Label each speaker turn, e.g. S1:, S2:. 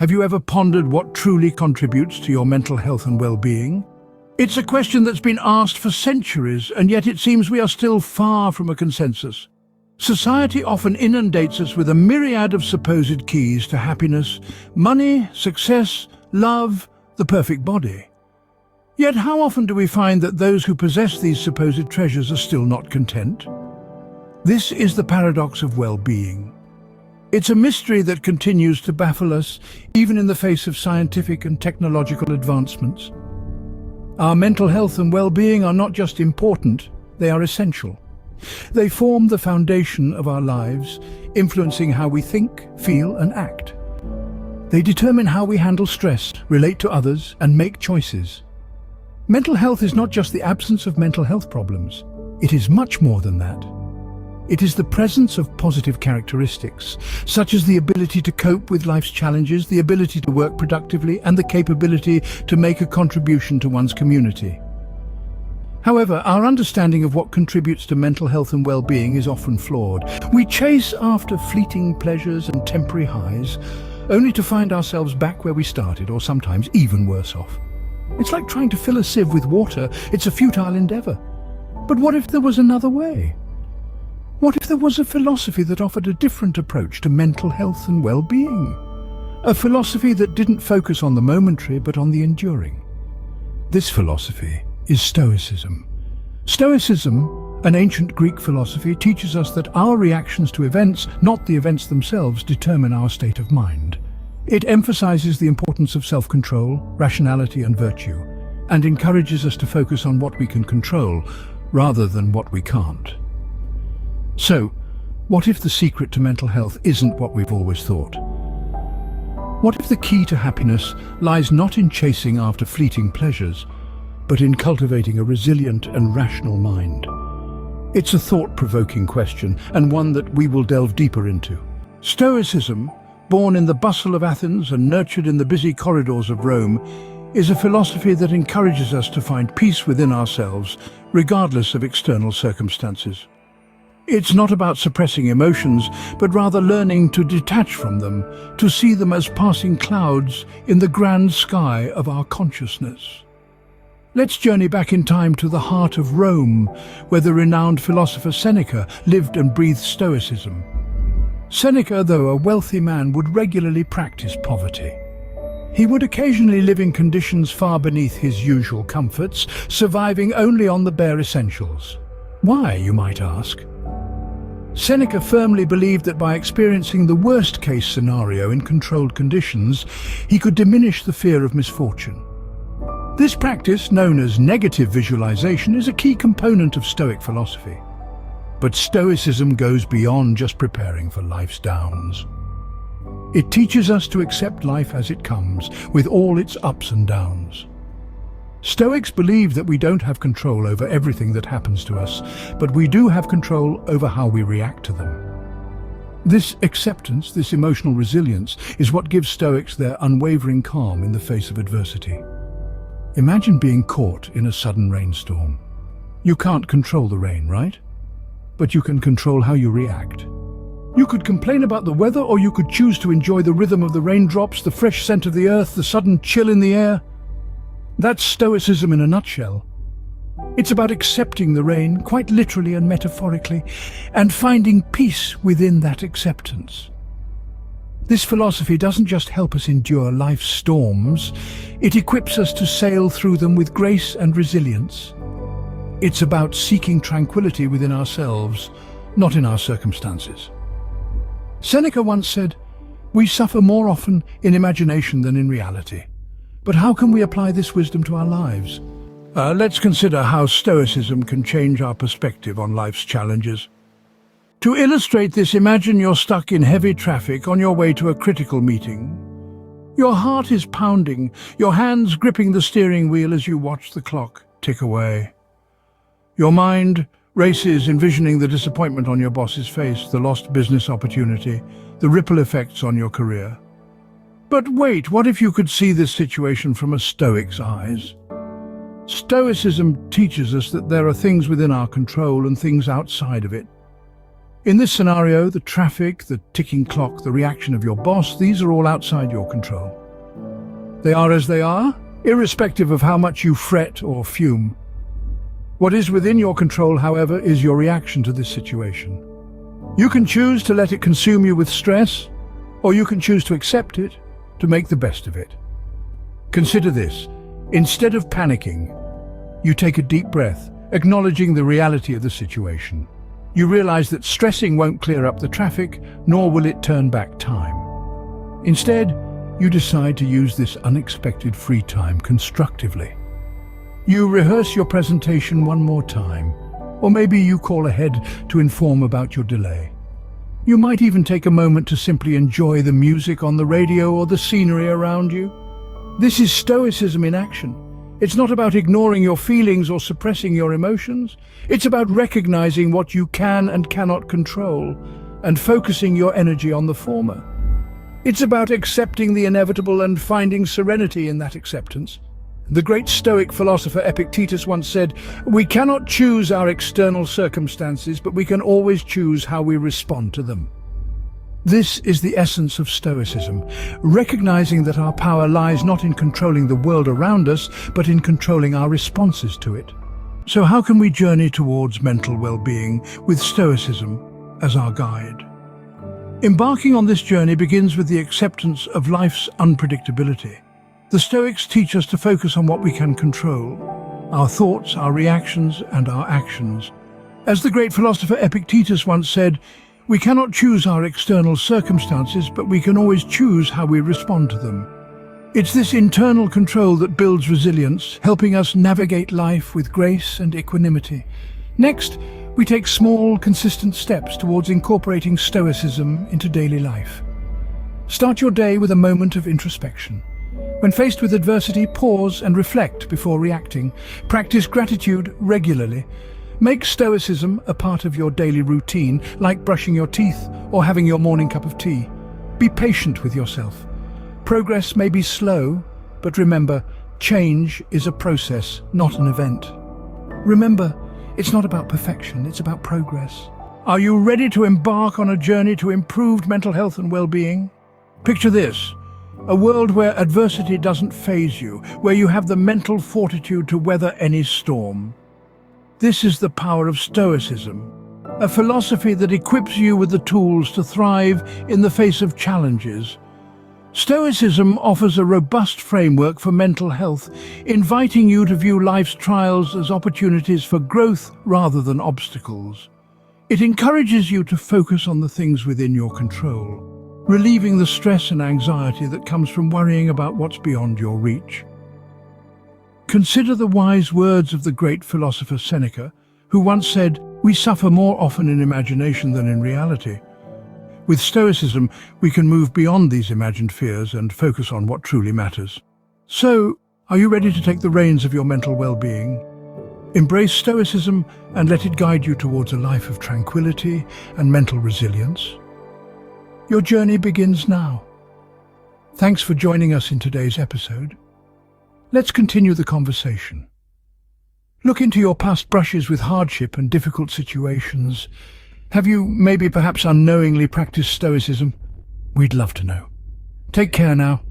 S1: Have you ever pondered what truly contributes to your mental health and well-being? It's a question that's been asked for centuries, and yet it seems we are still far from a consensus. Society often inundates us with a myriad of supposed keys to happiness: money, success, love, the perfect body. Yet how often do we find that those who possess these supposed treasures are still not content? This is the paradox of well-being. It's a mystery that continues to baffle us, even in the face of scientific and technological advancements. Our mental health and well-being are not just important, they are essential. They form the foundation of our lives, influencing how we think, feel, and act. They determine how we handle stress, relate to others, and make choices. Mental health is not just the absence of mental health problems. It is much more than that. It is the presence of positive characteristics, such as the ability to cope with life's challenges, the ability to work productively, and the capability to make a contribution to one's community. However, our understanding of what contributes to mental health and well-being is often flawed. We chase after fleeting pleasures and temporary highs, only to find ourselves back where we started, or sometimes even worse off. It's like trying to fill a sieve with water. It's a futile endeavor. But what if there was another way? What if there was a philosophy that offered a different approach to mental health and well-being? A philosophy that didn't focus on the momentary but on the enduring. This philosophy is Stoicism. Stoicism, an ancient Greek philosophy, teaches us that our reactions to events, not the events themselves, determine our state of mind. It emphasizes the importance of self-control, rationality, and virtue, and encourages us to focus on what we can control rather than what we can't. So, what if the secret to mental health isn't what we've always thought? What if the key to happiness lies not in chasing after fleeting pleasures, but in cultivating a resilient and rational mind? It's a thought-provoking question, and one that we will delve deeper into. Stoicism, born in the bustle of Athens and nurtured in the busy corridors of Rome, is a philosophy that encourages us to find peace within ourselves, regardless of external circumstances. It's not about suppressing emotions, but rather learning to detach from them, to see them as passing clouds in the grand sky of our consciousness. Let's journey back in time to the heart of Rome, where the renowned philosopher Seneca lived and breathed Stoicism. Seneca, though a wealthy man, would regularly practice poverty. He would occasionally live in conditions far beneath his usual comforts, surviving only on the bare essentials. Why, you might ask? Seneca firmly believed that by experiencing the worst-case scenario in controlled conditions, he could diminish the fear of misfortune. This practice, known as negative visualization, is a key component of Stoic philosophy. But Stoicism goes beyond just preparing for life's downs. It teaches us to accept life as it comes, with all its ups and downs. Stoics believe that we don't have control over everything that happens to us, but we do have control over how we react to them. This acceptance, this emotional resilience, is what gives Stoics their unwavering calm in the face of adversity. Imagine being caught in a sudden rainstorm. You can't control the rain, right? But you can control how you react. You could complain about the weather, or you could choose to enjoy the rhythm of the raindrops, the fresh scent of the earth, the sudden chill in the air. That's Stoicism in a nutshell. It's about accepting the rain, quite literally and metaphorically, and finding peace within that acceptance. This philosophy doesn't just help us endure life's storms, it equips us to sail through them with grace and resilience. It's about seeking tranquility within ourselves, not in our circumstances. Seneca once said, "We suffer more often in imagination than in reality." But how can we apply this wisdom to our lives? Let's consider how Stoicism can change our perspective on life's challenges. To illustrate this, imagine you're stuck in heavy traffic on your way to a critical meeting. Your heart is pounding, your hands gripping the steering wheel as you watch the clock tick away. Your mind races, envisioning the disappointment on your boss's face, the lost business opportunity, the ripple effects on your career. But wait, what if you could see this situation from a Stoic's eyes? Stoicism teaches us that there are things within our control and things outside of it. In this scenario, the traffic, the ticking clock, the reaction of your boss, these are all outside your control. They are as they are, irrespective of how much you fret or fume. What is within your control, however, is your reaction to this situation. You can choose to let it consume you with stress, or you can choose to accept it, to make the best of it. Consider this. Instead of panicking, you take a deep breath, acknowledging the reality of the situation. You realize that stressing won't clear up the traffic, nor will it turn back time. Instead, you decide to use this unexpected free time constructively. You rehearse your presentation one more time, or maybe you call ahead to inform about your delay. You might even take a moment to simply enjoy the music on the radio or the scenery around you. This is Stoicism in action. It's not about ignoring your feelings or suppressing your emotions. It's about recognizing what you can and cannot control and focusing your energy on the former. It's about accepting the inevitable and finding serenity in that acceptance. The great Stoic philosopher Epictetus once said, "We cannot choose our external circumstances, but we can always choose how we respond to them." This is the essence of Stoicism, recognizing that our power lies not in controlling the world around us, but in controlling our responses to it. So how can we journey towards mental well-being with Stoicism as our guide? Embarking on this journey begins with the acceptance of life's unpredictability. The Stoics teach us to focus on what we can control, our thoughts, our reactions, and our actions. As the great philosopher Epictetus once said, "We cannot choose our external circumstances, but we can always choose how we respond to them." It's this internal control that builds resilience, helping us navigate life with grace and equanimity. Next, we take small, consistent steps towards incorporating Stoicism into daily life. Start your day with a moment of introspection. When faced with adversity, pause and reflect before reacting. Practice gratitude regularly. Make Stoicism a part of your daily routine, like brushing your teeth or having your morning cup of tea. Be patient with yourself. Progress may be slow, but remember, change is a process, not an event. Remember, it's not about perfection, it's about progress. Are you ready to embark on a journey to improved mental health and well-being? Picture this. A world where adversity doesn't faze you, where you have the mental fortitude to weather any storm. This is the power of Stoicism, a philosophy that equips you with the tools to thrive in the face of challenges. Stoicism offers a robust framework for mental health, inviting you to view life's trials as opportunities for growth rather than obstacles. It encourages you to focus on the things within your control, relieving the stress and anxiety that comes from worrying about what's beyond your reach. Consider the wise words of the great philosopher Seneca, who once said, "We suffer more often in imagination than in reality." With Stoicism, we can move beyond these imagined fears and focus on what truly matters. So, are you ready to take the reins of your mental well-being? Embrace Stoicism and let it guide you towards a life of tranquility and mental resilience. Your journey begins now. Thanks for joining us in today's episode. Let's continue the conversation. Look into your past brushes with hardship and difficult situations. Have you maybe perhaps unknowingly practiced Stoicism? We'd love to know. Take care now.